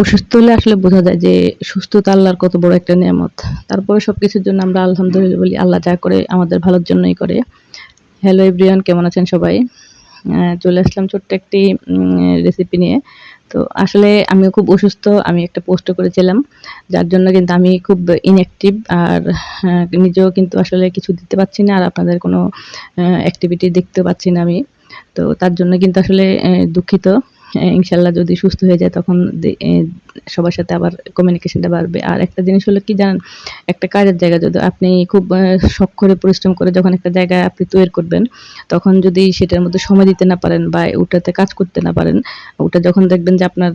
অসুস্থ হলে আসলে বোঝা যায় যে সুস্থতা আল্লাহর কত বড় একটা নেয়ামত। তারপরে সবকিছুর জন্য আমরা আলহামদুলিল্লাহ বলি। আল্লাহ যা করে আমাদের ভালোর জন্যই করে। হ্যালো এভরিওয়ান, কেমন আছেন সবাই? চলে আসলাম ছোট্ট একটি রেসিপি নিয়ে। তো আসলে আমিও খুব অসুস্থ। আমি একটা পোস্ট করেছিলাম। যার জন্য কিন্তু আমি খুব ইনঅ্যাক্টিভ আর নিজেও কিন্তু আসলে কিছু দিতে পারছি না। আর আপনাদের কোনো অ্যাক্টিভিটি দেখতেও পাচ্ছি না আমি। তো তার জন্য কিন্তু আসলে দুঃখিত। ইনশাআল্লাহ যদি সুস্থ হয়ে যায় তখন সবার সাথে আবার কমিউনিকেশনটা বাড়বে। আর একটা জিনিস হলো কি জানেন? একটা কাজের জায়গা যদি আপনি খুব শখ করে পরিশ্রম করে যখন একটা জায়গা আপনি তৈরি করবেন, তখন যদি সেটার মধ্যে সময় দিতে না পারেন বা ওটাতে কাজ করতে না পারেন, ওটা যখন দেখবেন যে আপনার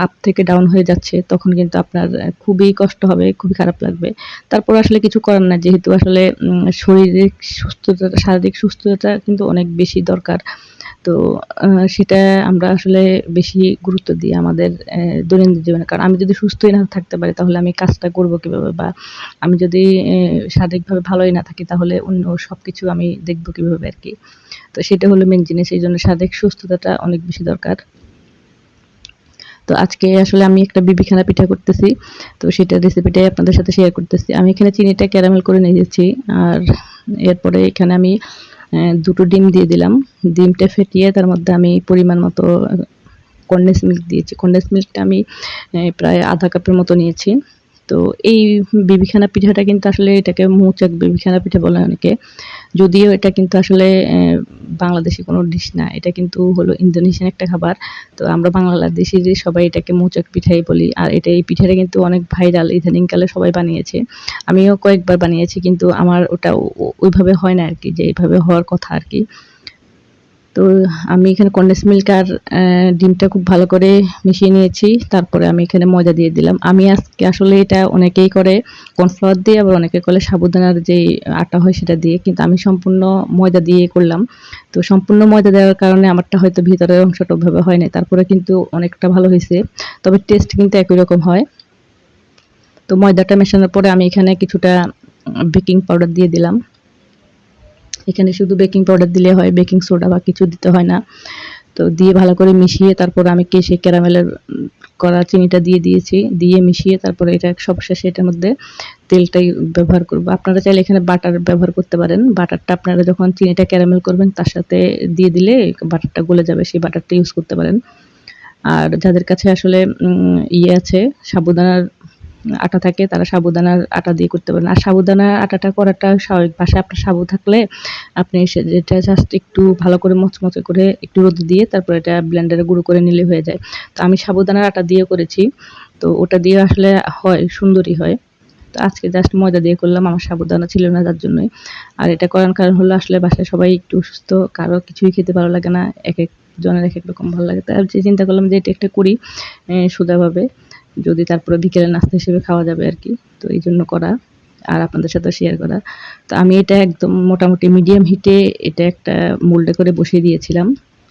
আপ থেকে ডাউন হয়ে যাচ্ছে, তখন কিন্তু আপনার খুবই কষ্ট হবে, খুবই খারাপ লাগবে। তারপর আসলে কিছু করার না। যেহেতু আসলে শারীরিক সুস্থতা কিন্তু অনেক বেশি দরকার। তো সেটা আমরা আসলে বেশি গুরুত্ব দিই আমাদের দৈনন্দিন জীবনে। কারণ আমি যদি সুস্থই না থাকতে পারি তাহলে আমি কাজটা করব কিভাবে? বা আমি যদি শারীরিকভাবে ভালোই না থাকি তাহলে অন্য সবকিছু আমি দেখব কিভাবে আরকি। তো সেটা হলো মেইন জিনিস। এইজন্য শারীরিক সুস্থতাটা অনেক বেশি দরকার। তো আজকে আসলে আমি একটা বিবিখানা পিঠা করতেছি। তো সেটার রেসিপিটাই আপনাদের সাথে শেয়ার করতেছি। আমি এখানে চিনিটা ক্যারামেল করে নিয়েছি। আর এরপরে এখানে আমি ২ টো ডিম দিয়ে দিলাম। ডিমটা ফেটিয়ে তার মধ্যে আমি পরিমাণ মতো কনডেন্স মিল্ক দিয়েছি। কনডেন্স মিল্কটা আমি প্রায় ১/২ কাপের মতো নিয়েছি। তো এই বিবিখানা পিঠাটা কিন্তু আসলে এটাকে মৌচাক বিবিখানা পিঠা বলে অনেকে। যদিও এটা কিন্তু আসলে বাংলাদেশী কোনো ডিশ না। এটা কিন্তু হলো ইন্দোনেশিয়ান একটা খাবার। তো আমরা বাংলাদেশী যে সবাই এটাকে মৌচাক পিঠাই বলি। আর এই পিঠাটা কিন্তু অনেক ভাইরাল ইদানিংকালে সবাই বানিয়েছে। আমিও কয়েকবার বানিয়েছি কিন্তু আমার ওটা ওইভাবে হয় না আরকি, যে এভাবে হওয়ার কথা আরকি। তো আমি এখানে কনডেন্স মিল্ক আর ডিমটা খুব ভালো করে মিশিয়ে নিয়েছি। তারপরে আমি এখানে ময়দা দিয়ে দিলাম। আমি আজকে আসলে এটা অনেকেই করে কর্নফ্লাওয়ার দিয়ে, আবার অনেকে করে সাবুদানার যেই আটা হয় সেটা দিয়ে। কিন্তু আমি সম্পূর্ণ ময়দা দিয়ে করলাম। তো সম্পূর্ণ ময়দা দেওয়ার কারণে আমারটা হয়তো ভিতরের অংশটা ওভাবে হয় নাই। তারপরে কিন্তু অনেকটা ভালো হইছে। তবে টেস্ট কিন্তু একই রকম হয়। তো ময়দাটা মেশানোর পরে আমি এখানে কিছুটা বেকিং পাউডার দিয়ে দিলাম। এখানে শুধু বেকিং পাউডার দিলে হয়, বেকিং সোডা বা কিছু দিতে হয় না। তো দিয়ে ভালো করে মিশিয়ে তারপর আমি সেই ক্যারামেলের করা চিনিটা দিয়ে দিয়েছি। দিয়ে মিশিয়ে তারপরে এটা সবশেষে এটার মধ্যে তেলটাই ব্যবহার করব। আপনারা চাইলে এখানে বাটার ব্যবহার করতে পারেন। বাটারটা আপনারা যখন চিনিটা ক্যারামেল করবেন তার সাথে দিয়ে দিলে বাটারটা গলে যাবে। সেই বাটারটা ইউজ করতে পারেন। আর যাদের কাছে আসলে আছে, সাবুদানার আটা থাকে, তারা সাবুদানার আটা দিয়ে করতে পারেন। আর সাবুদানার আটাটা করাটা স্বাভাবিক। বাসায় আপনার সাবু থাকলে আপনি এটা জাস্ট একটু ভালো করে মচমচে করে একটু রোদে দিয়ে তারপর এটা ব্লেন্ডারে গুঁড়ো করে নিলে হয়ে যায়। তো আমি সাবুদানার আটা দিয়ে করেছি। তো ওটা দিয়ে আসলে হয়, সুন্দরই হয়। তো আজকে জাস্ট ময়দা দিয়ে করলাম। আমার সাবুদানা ছিল না যার জন্যই। আর এটা করার কারণ হলো আসলে বাসায় সবাই একটু অসুস্থ। কারো কিছুই খেতে ভালো লাগে না। একেকজনের একেক রকম ভালো লাগে। তাই চিন্তা করলাম যে এটা একটা করি সোজাভাবে। যদি তারপরে বিকেলের নাস্তা হিসেবে খাওয়া যাবে আরকি। তো এইজন্য করা। আর আপনাদের সাথেও শেয়ার করা। তো আমি এটা একদম মোটামুটি মিডিয়াম হিটে এটা একটা মোল্ডে করে বসিয়ে দিয়েছিলাম।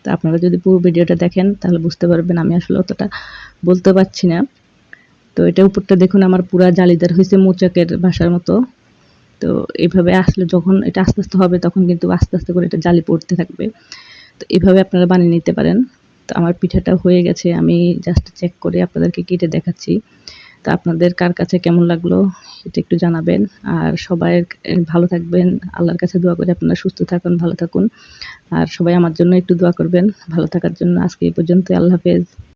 তো আপনারা যদি পুরো ভিডিওটা দেখেন তাহলে বুঝতে পারবেন আমি আসলে অতটা বলতে পারছি না। তো এটা উপরটা দেখুন আমার পুরা জালিদার হইছে মৌচাকের বাসার মতো। তো এভাবে আসলে যখন এটা আস্তে, আস্তে হবে তখন কিন্তু আস্তে, আস্তে করে এটা জালি পড়তে থাকবে। তো এভাবে আপনারা বানিয়ে নিতে পারেন। তো আমার পিঠাটা হয়ে গেছে। আমি জাস্ট চেক করে আপনাদেরকে কেটে দেখাচ্ছি। তো আপনাদের কার কাছে কেমন লাগলো এটা একটু জানাবেন। আর সবাই ভালো থাকবেন। আল্লাহর কাছে দোয়া করি আপনারা সুস্থ থাকুন, ভালো থাকুন। আর সবাই আমার জন্য একটু দোয়া করবেন ভালো থাকার জন্য। আজকে এই পর্যন্তই। আল্লাহ হাফেজ।